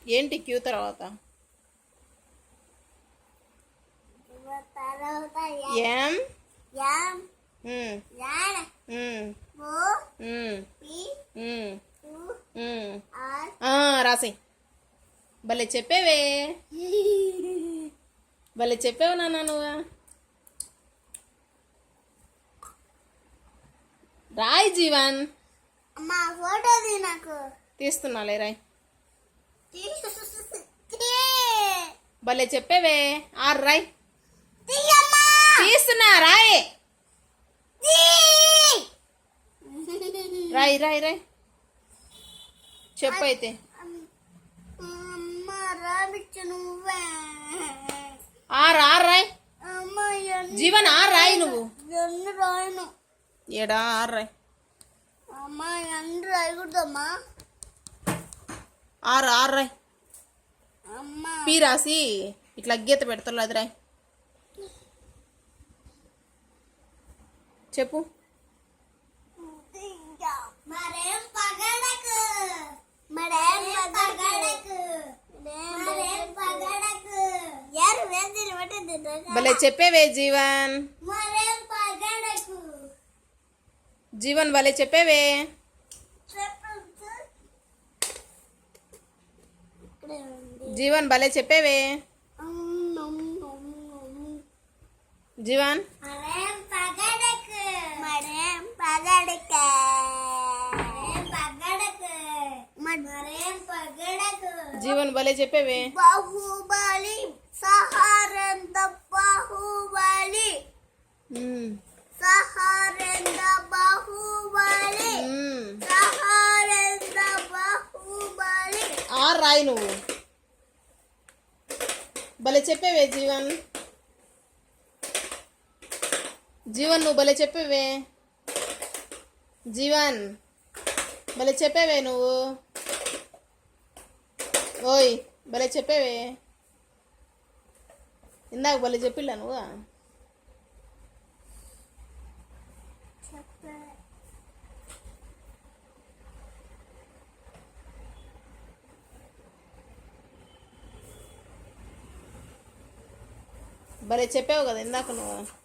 ఏంటి క్యూ తర్వాత? ఎం రాసి. భలే చెప్పేవే, భలే చెప్పావు నాన్న నువ్వు. రాయ్ జీవన్. అమ్మా ఫోటో నాకు తీస్తున్నాలే, రాయ్. భలే చెప్పేవే. రాయ్. తీస్తున్నా, రాయ్. రాయ్ రాయ్ రాయ్. చెప్పు అయితే. రాయ్. జీవన్ రాయ్. నువ్వు రాయను ఏడా రాయ్. అమ్మా ఎందు రాయకూడదమ్మా. రాయ్. పీ రాసి ఇట్లా గీత పెడతారు, అది రాయ్. చెప్పు. భలే చెప్పేవే జీవన్. జీవన్ భలే చెప్పేవే. జీవన్ భలే చెప్పేవే. జీవన్ జీవన్ భలే చెప్పేవే. బాహుబలి సహారంద బాహుబలి సహారంద బాహుబలి సహారంద బాహుబలి. రాయ్. నువ్వు భలే చెప్పేవే జీవన్. జీవన్ నువ్వు భలే చెప్పేవే. జీవన్ భలే చెప్పేవే నువ్వు. ఓయ్ భలే చెప్పేవే. ఇందాక భలే చెప్పిల్లా నువ్వు. భలే చెప్పావు కదా ఇందాక నువ్వు.